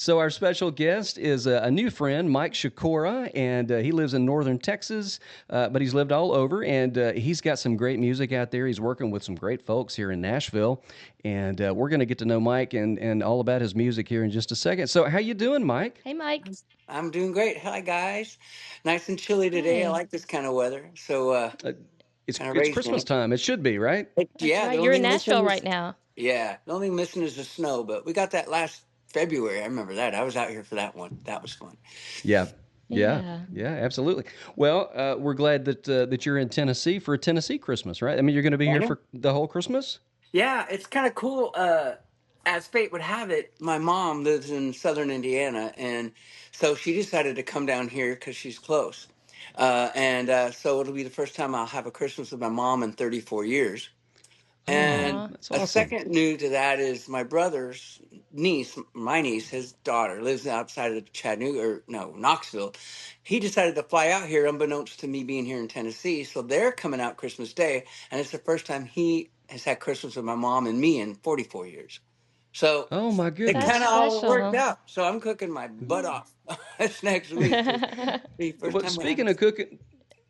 So our special guest is a new friend, Mike Schikora, and he lives in northern Texas, but he's lived all over, and he's got some great music out there. He's working with some great folks here in Nashville, and we're going to get to know Mike and all about his music here in just a second. So how you doing, Mike? Hey, Mike. I'm doing great. Hi, guys. Nice and chilly today. I Hey. like this kind of weather. So, Uh, it's kind of it's raised in Christmas it. time. It should be, right? That's Yeah, the right. only You're in thing Nashville missing right is, now. the only thing missing is the snow, but we got that last February. I remember that. I was out here for that one. That was fun. Yeah. Yeah, Yeah. yeah, absolutely. Well, we're glad that you're in Tennessee for a Tennessee Christmas, right? I mean, you're going to be here Yeah. for the whole Christmas. Yeah, it's kind of cool. As fate would have it, my mom lives in southern Indiana, and so she decided to come down here because she's close. And so it'll be the first time I'll have a Christmas with my mom in 34 years. Oh, And Aw. that's a awesome. second new to that is my brother's niece, my niece, his daughter, lives outside of Chattanooga, or no, Knoxville. He decided to fly out here, unbeknownst to me being here in Tennessee. So they're coming out Christmas Day, and it's the first time he has had Christmas with my mom and me in 44 years. So Oh my it That's kind of goodness. all worked special. out. So I'm cooking my butt off this next week. 'Cause the first Well, time we have.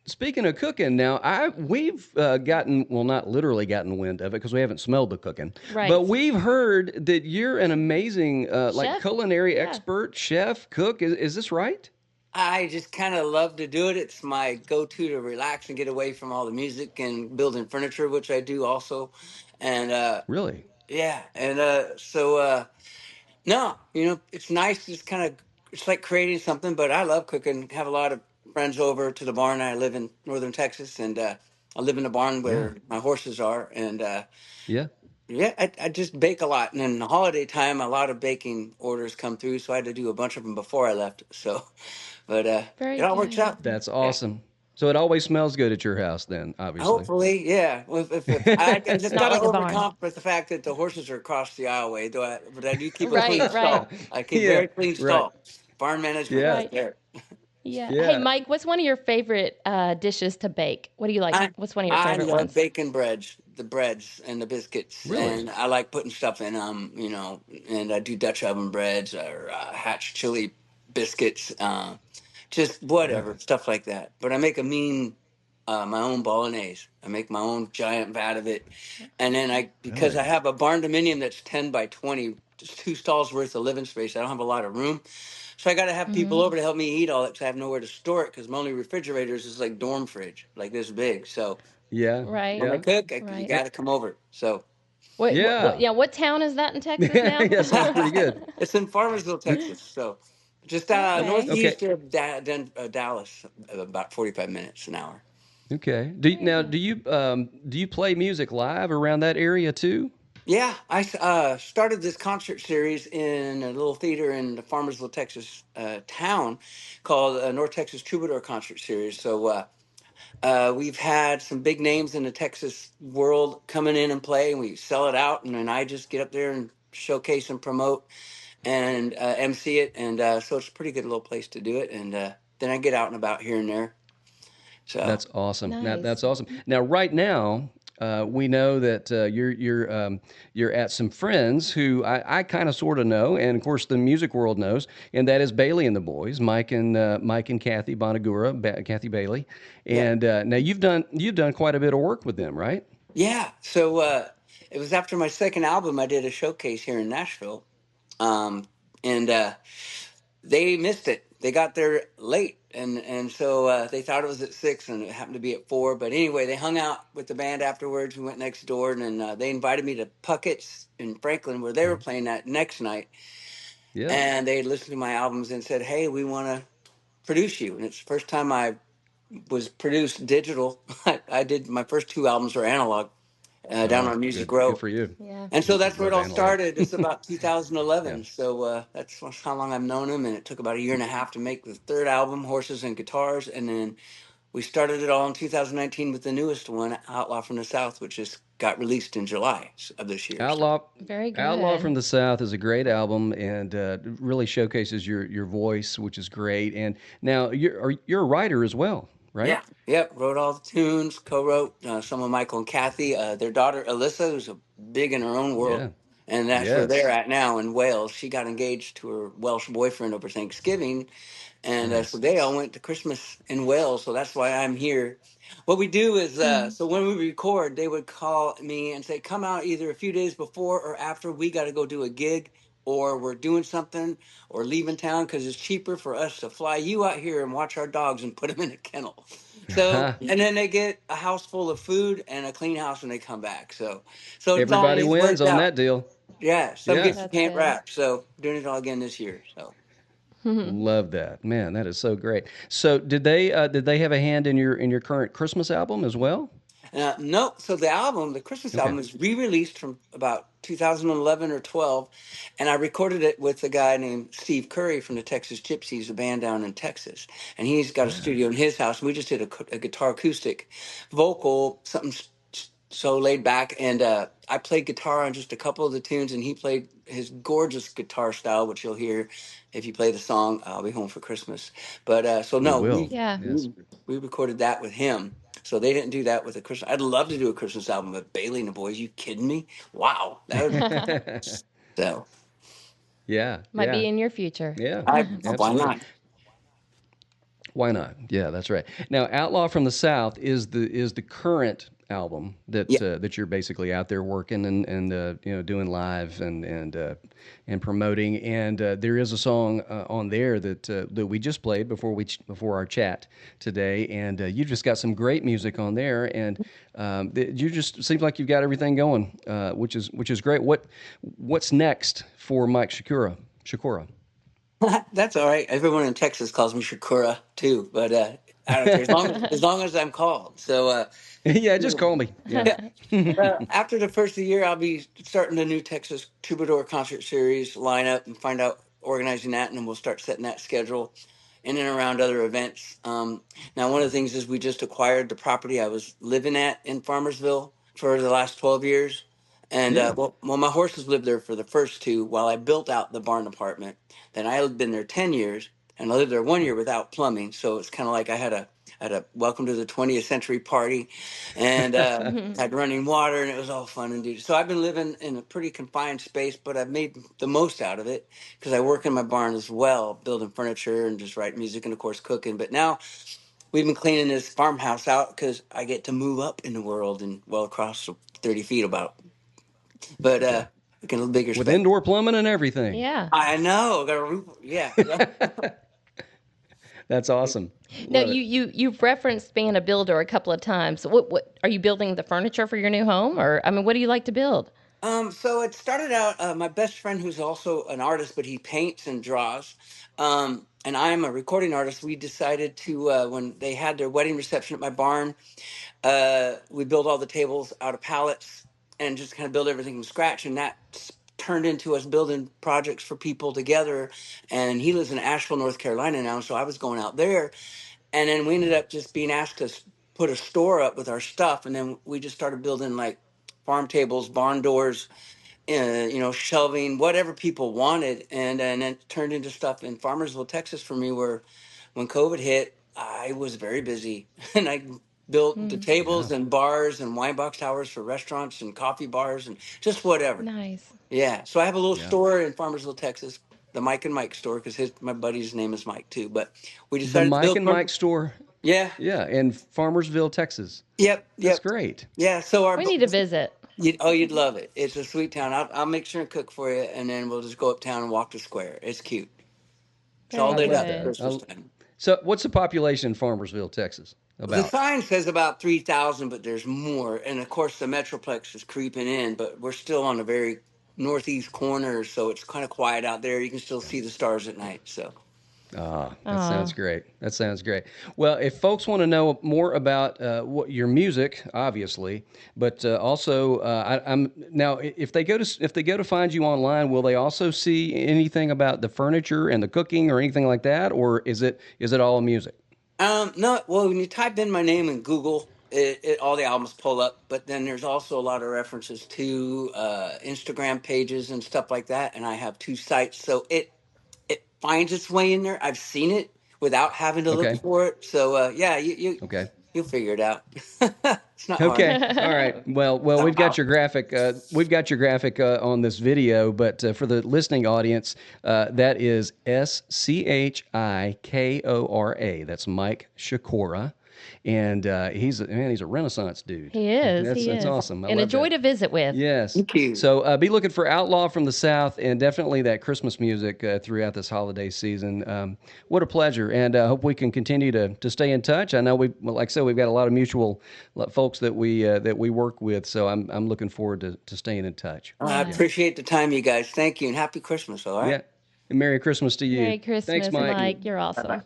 speaking of cooking, now we've gotten, well, not literally gotten wind of it because we haven't smelled the cooking, but Right. we've heard that you're an amazing like Chef? culinary Yeah. expert, chef, cook. Is this right? I just kind of love to do it. It's my go-to to relax and get away from all the music and building furniture, which I do also. And Really? yeah, and no, it's nice. It's kind of it's like creating something. But I love cooking. Have a lot of friends over to the barn. I live in northern Texas, and I live in the barn Yeah. where my horses are. And Yeah. yeah, I just bake a lot. And in the holiday time, a lot of baking orders come through, so I had to do a bunch of them before I left. So, but Very it all works good. out. That's Yeah. awesome. So it always smells good at your house, then, obviously. Hopefully, yeah. Well, if I It's just not got to like a barn. overcome with the fact that the horses are across the aisleway, but I do keep a Right, clean right, stall. I keep Yeah. very clean Right. stall. Barn management Yeah. right right. there. Yeah. Hey, Yeah. Mike, what's one of your favorite dishes to bake? What do you like? I What's one of your I favorite love ones? baking breads, the breads and the biscuits, Really? and I like putting stuff in them. And I do Dutch oven breads or hatch chili biscuits, just Yeah. whatever stuff like that. But I make a mean my own bolognese. I make my own giant vat of it, and then because I Really? have a barn dominium that's 10 by 20, just two stalls worth of living space. I don't have a lot of room, so I got to have Mm-hmm. people over to help me eat all it because I have nowhere to store it because my only refrigerators is like dorm fridge, like this big. So Yeah. when Right, I Yeah. cook, you right. Eh, got to come over. So Yeah. Yeah, what town is that in Texas now? Yeah. Sounds pretty good. it's in Farmersville, Texas. So just Okay. Okay. northeast of Dallas, about 45 minutes an hour. Okay. Very Now, good. do you play music live around that area too? Yeah, I started this concert series in a little theater in the Farmersville, Texas town called North Texas Troubadour Concert Series. So we've had some big names in the Texas world coming in and play, and we sell it out. And then I just get up there and showcase and promote and MC it. And so it's a pretty good little place to do it. And then I get out and about here and there. So That's awesome. Now, that's Nice. awesome. Now, right now, we know that you're at some friends who I kind of sort of know, and of course the music world knows, and that is Bailey and the boys, Mike and Kathy Bonagura, Kathy Bailey, yeah. and now you've done quite a bit of work with them, right? Yeah. So it was after my second album, I did a showcase here in Nashville. Um, and they missed it. They got there late, and so they thought it was at 6, and it happened to be at 4. But anyway, they hung out with the band afterwards. We went next door, and then they invited me to Puckett's in Franklin, where they were Mhm. playing that next night. Yeah. And they listened to my albums and said, "Hey, we want to produce you." And it's the first time I was produced digital. I did my first two albums were analog down Oh, on Music good Row. for you. Yeah. And so that's where it Love all analog. started. It's about Yeah. 2011. So that's how long I've known him. And it took about a year and a half to make the third album, Horses and Guitars. And then we started it all in 2019 with the newest one, Outlaw from the South, which just got released in July of this year. So Outlaw Very Outlaw good. from the South is a great album and really showcases your voice, which is great. And now you're a writer as well, right? yeah, yep. Wrote all the tunes, co-wrote some of Michael and Kathy. Their daughter, Alyssa, who's big in her own world. Yeah. and that's where they're Yes. at now in Wales. She got engaged to her Welsh boyfriend over Thanksgiving, and so Nice. they all went to Christmas in Wales. So that's why I'm here. What we do is, Mhm. so when we record, they would call me and say, "Come out either a few days before or after. We got to go do a gig, or we're doing something, or leaving town because it's cheaper for us to fly you out here and watch our dogs and put them in a kennel." So, and then they get a house full of food and a clean house when they come back. So it's all Everybody it's Nice. wins worked on out. that deal. Yeah, some Yeah. gifts you That's can't good. wrap. So doing it all again this year. So. Love that. Man, that is so great. So did they have a hand in your current Christmas album as well? No, so the album, the Christmas Okay. album, is re-released from about 2011 or 12, and I recorded it with a guy named Steve Curry from the Texas Gypsies, a band down in Texas, and he's got a Yeah. studio in his house. And we just did a guitar acoustic, vocal, something so laid back, and I played guitar on just a couple of the tunes, and he played his gorgeous guitar style, which you'll hear if you play the song "I'll Be Home for Christmas." But so We no, will. Yeah. Yes. we recorded that with him. So they didn't do that with a Christmas. I'd love to do a Christmas album with Bailey and the Boys. You kidding me? Wow, that would so. Yeah. Might Yeah. be in your future. Yeah. I why Absolutely. not? Why not? Yeah, that's right. Now, Outlaw from the South is the current album Yeah. that you're basically out there working and doing live and promoting. And there is a song on there that we just played before our chat today. And you just got some great music on there, and you just seems like you've got everything going, which is great. What's next for Mike Shakura? Shakura. That's all right. Everyone in Texas calls me Schikora too, but I don't care as long as I'm called. So Yeah, just call me. Yeah. yeah. After the first of the year, I'll be starting the new Texas Troubadour concert series lineup and find out organizing that, and then we'll start setting that schedule in and around other events. Now, one of the things is we just acquired the property I was living at in Farmersville for the last 12 years. And Yeah. well, my horses lived there for the first two while I built out the barn apartment. Then I had been there 10 years, and I lived there 1 year without plumbing. So it's kind of like I had a welcome to the 20th century party, and had running water, and it was all fun and duty. So I've been living in a pretty confined space, but I've made the most out of it because I work in my barn as well, building furniture and just write music and of course cooking. But now we've been cleaning this farmhouse out because I get to move up in the world and well across 30 feet about, but Yeah. we can a little bigger With space. indoor plumbing and everything. Yeah. I know, got a roof. Yeah, yeah. That's awesome. No, Love it. you've referenced being a builder a couple of times. What are you building the furniture for your new home, or I mean, what do you like to build? So it started out. My best friend, who's also an artist, but he paints and draws, and I'm a recording artist. We decided to when they had their wedding reception at my barn, we built all the tables out of pallets and just kind of build everything from scratch, and that turned into us building projects for people together. And he lives in Asheville, North Carolina now, so I was going out there, and then we ended up just being asked to put a store up with our stuff, and then we just started building like farm tables, barn doors, shelving, whatever people wanted, and then it turned into stuff in Farmersville, Texas, for me, where when COVID hit, I was very busy, and I built the Mm, Yeah. tables and bars and wine box towers for restaurants and coffee bars and just whatever. nice. Yeah, so I have a little Yeah. store in Farmersville, Texas, the Mike and Mike store, because his my buddy's name is Mike too. But we The decided to Mike build. and Mike store. Yeah, Yeah, in Farmersville, Texas. yep, That's yep. great. Yeah, so We need to visit. you'd love it. It's a sweet town. I'll make sure and cook for you, and then we'll just go uptown and walk the square. It's cute. It's all Very I lit love up at that. good. Christmas time. So, what's the population in Farmersville, Texas? The About. sign says about 3,000, but there's more. And of course, the Metroplex is creeping in, but we're still on the very northeast corner, so it's kind of quiet out there. You can still see the stars at night. So, Ah, that sounds Oh, great. That sounds great. Well, if folks want to know more about what your music, obviously, but also, I'm now if they go to find you online, will they also see anything about the furniture and the cooking or anything like that, or is it all music? no, well, when you type in my name in Google, all the albums pull up, but then there's also a lot of references to Instagram pages and stuff like that. And I have two sites, so it finds its way in there. I've seen it without having to look Okay. for it. So yeah, you Okay. you'll figure it out. It's not hard. Okay. All right. Well, we've got your graphic. We've got your graphic on this video, but for the listening audience, that is Schikora. That's Mike Schikora, and he's a Renaissance dude. He is. That's He is. awesome. I And a love joy that. to visit with. Yes. Thank you. So be looking for Outlaw from the South and definitely that Christmas music throughout this holiday season. What a pleasure. And I hope we can continue to stay in touch. I know like I said, we've got a lot of mutual folks that we work with. So I'm looking forward to staying in touch. I Yeah. appreciate the time, you guys. Thank you, and happy Christmas. All right. Yeah. And Merry Christmas to you. Merry Thanks, Christmas, Mike. Mike. You're awesome.